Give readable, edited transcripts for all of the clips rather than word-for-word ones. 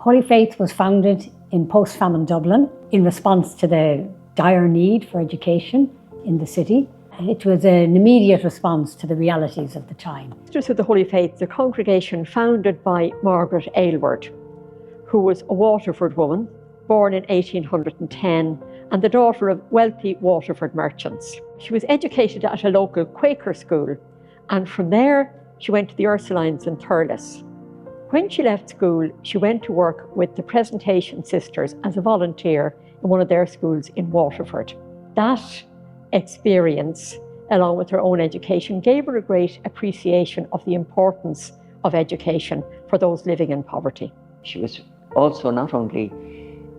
Holy Faith was founded in post-famine Dublin in response to the dire need for education in the city. It was an immediate response to the realities of the time. Sisters of the Holy Faith is a congregation founded by Margaret Aylward, who was a Waterford woman, born in 1810, and the daughter of wealthy Waterford merchants. She was educated at a local Quaker school, and from there she went to the Ursulines in Thurles. When she left school, she went to work with the Presentation Sisters as a volunteer in one of their schools in Waterford. That experience, along with her own education, gave her a great appreciation of the importance of education for those living in poverty. She was also not only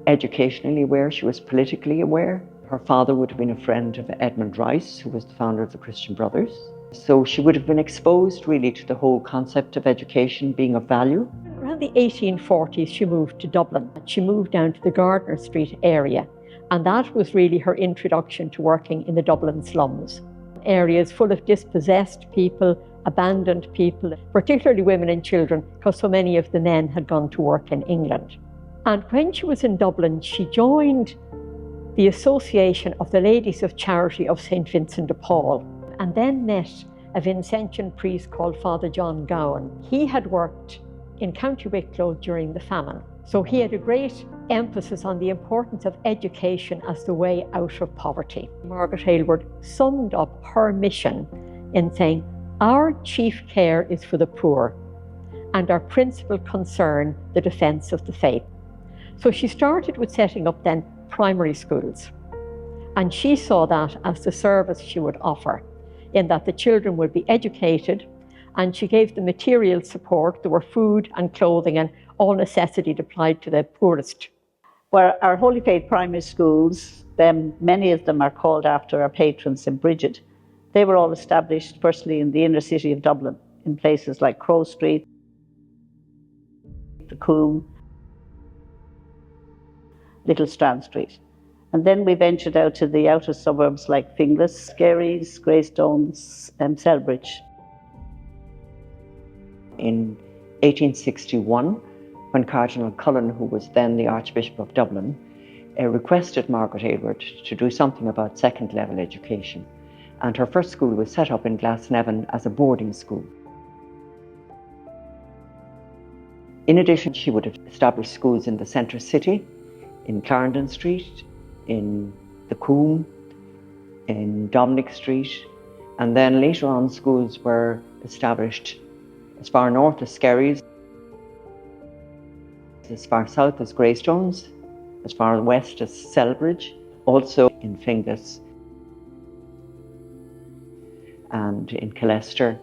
educationally aware, she was politically aware. Her father would have been a friend of Edmund Rice, who was the founder of the Christian Brothers. So she would have been exposed really to the whole concept of education being of value. Around the 1840s, she moved to Dublin. She moved down to the Gardner Street area, and that was really her introduction to working in the Dublin slums. Areas full of dispossessed people, abandoned people, particularly women and children, because so many of the men had gone to work in England. And when she was in Dublin, she joined the Association of the Ladies of Charity of St. Vincent de Paul, and then met a Vincentian priest called Father John Gowan. He had worked in County Wicklow during the famine, so he had a great emphasis on the importance of education as the way out of poverty. Margaret Aylward summed up her mission in saying, "Our chief care is for the poor, and our principal concern, the defence of the faith." So she started with setting up then primary schools, and she saw that as the service she would offer, in that the children would be educated, and she gave the material support. There were food and clothing and all necessity applied to the poorest. Well, our Holy Faith primary schools, many of them are called after our patron St. Bridget. They were all established firstly in the inner city of Dublin, in places like Crow Street, the Coombe, Little Strand Street. And then we ventured out to the outer suburbs like Finglas, Skerries, Greystones and Selbridge. In 1861, when Cardinal Cullen, who was then the Archbishop of Dublin, requested Margaret Aylward to do something about second-level education. And her first school was set up in Glasnevin as a boarding school. In addition, she would have established schools in the centre city, in Clarendon Street, in the Coombe, in Dominic Street, and then later on schools were established as far north as Skerries, as far south as Greystones, as far west as Selbridge, also in Finglas and in Killester.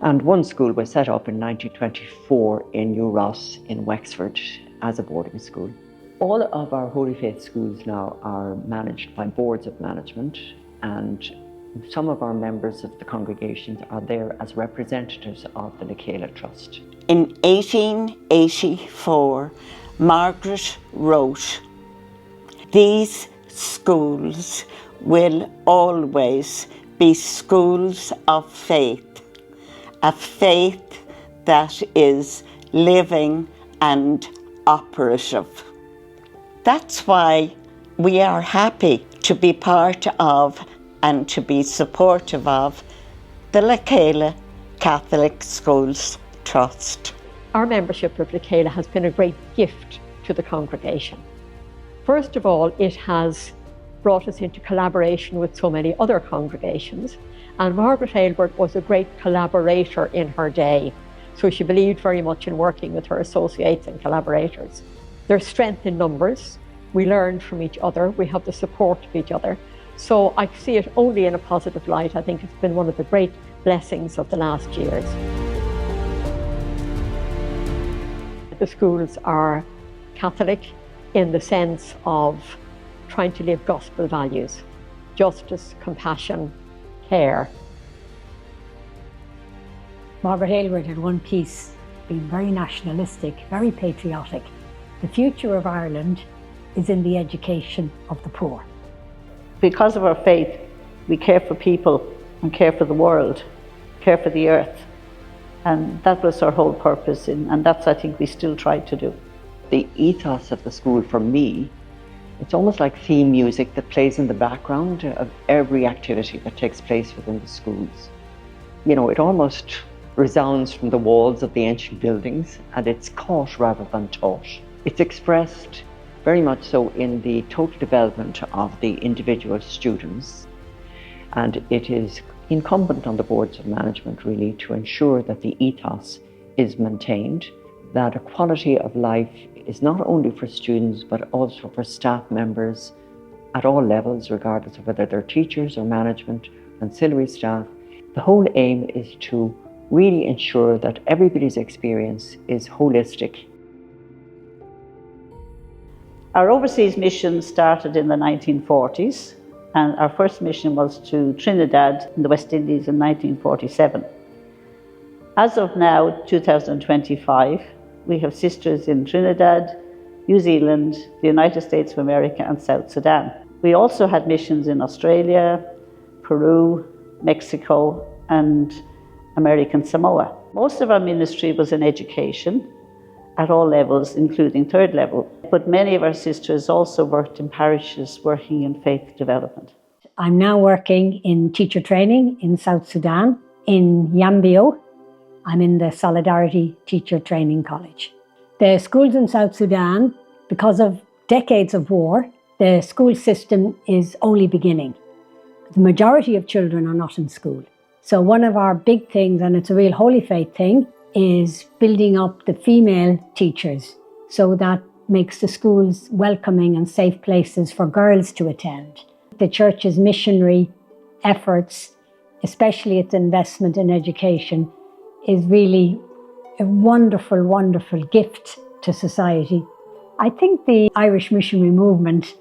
And one school was set up in 1924 in New Ross in Wexford as a boarding school. All of our Holy Faith schools now are managed by boards of management, and some of our members of the congregations are there as representatives of the Michaela Trust. In 1884, Margaret wrote, "These schools will always be schools of faith, a faith that is living and operative." That's why we are happy to be part of and to be supportive of the Michaela Catholic Schools Trust. Our membership of Michaela has been a great gift to the congregation. First of all, it has brought us into collaboration with so many other congregations, and Margaret Aylward was a great collaborator in her day, so she believed very much in working with her associates and collaborators. There's strength in numbers. We learn from each other. We have the support of each other. So I see it only in a positive light. I think it's been one of the great blessings of the last years. The schools are Catholic in the sense of trying to live gospel values: justice, compassion, care. Margaret Aylward had one piece, being very nationalistic, very patriotic. The future of Ireland is in the education of the poor. Because of our faith, we care for people and care for the world, care for the earth. And that was our whole purpose, and that's, I think, we still try to do. The ethos of the school for me, it's almost like theme music that plays in the background of every activity that takes place within the schools. You know, it almost resounds from the walls of the ancient buildings, and it's caught rather than taught. It's expressed very much so in the total development of the individual students, and it is incumbent on the boards of management really to ensure that the ethos is maintained, that a quality of life is not only for students but also for staff members at all levels, regardless of whether they're teachers or management, ancillary staff. The whole aim is to really ensure that everybody's experience is holistic. Our overseas mission started in the 1940s, and our first mission was to Trinidad in the West Indies in 1947. As of now, 2025, we have sisters in Trinidad, New Zealand, the United States of America and South Sudan. We also had missions in Australia, Peru, Mexico and American Samoa. Most of our ministry was in education at all levels, including third level. But many of our sisters also worked in parishes working in faith development. I'm now working in teacher training in South Sudan, in Yambio. I'm in the Solidarity Teacher Training College. The schools in South Sudan, because of decades of war, the school system is only beginning. The majority of children are not in school. So one of our big things, and it's a real holy faith thing, is building up the female teachers so that makes the schools welcoming and safe places for girls to attend. The church's missionary efforts, especially its investment in education, is really a wonderful, wonderful gift to society. I think the Irish missionary movement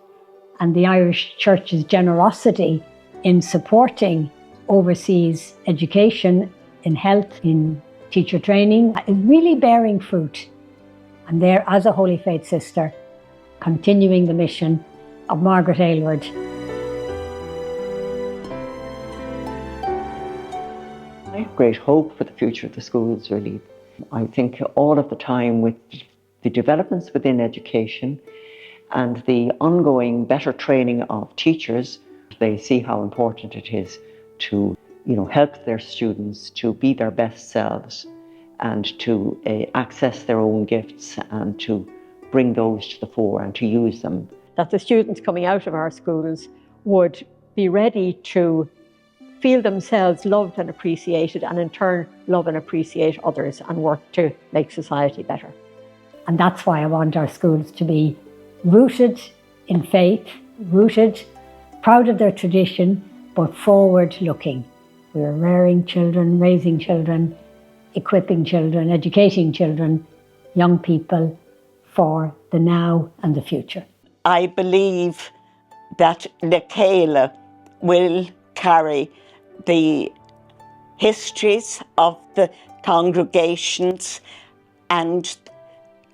and the Irish Church's generosity in supporting overseas education, in health, in teacher training, is really bearing fruit. And there, as a Holy Faith sister, continuing the mission of Margaret Aylward. I have great hope for the future of the schools, really. I think all of the time with the developments within education and the ongoing better training of teachers, they see how important it is to, help their students to be their best selves and to access their own gifts and to bring those to the fore and to use them. That the students coming out of our schools would be ready to feel themselves loved and appreciated, and in turn love and appreciate others and work to make society better. And that's why I want our schools to be rooted in faith, rooted, proud of their tradition, but forward-looking. We're rearing children, raising children, equipping children, educating children, young people for the now and the future. I believe that Lekela will carry the histories of the congregations, and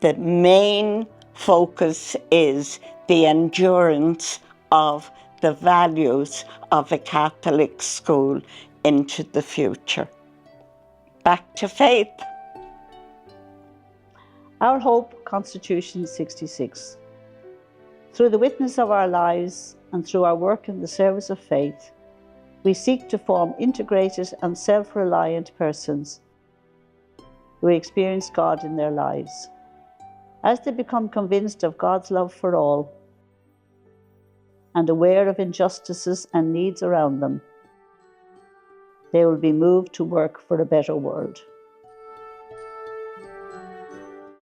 the main focus is the endurance of the values of a Catholic school into the future. Back to faith. Our hope, Constitution 66. Through the witness of our lives and through our work in the service of faith, we seek to form integrated and self-reliant persons who experience God in their lives. As they become convinced of God's love for all and aware of injustices and needs around them, they will be moved to work for a better world.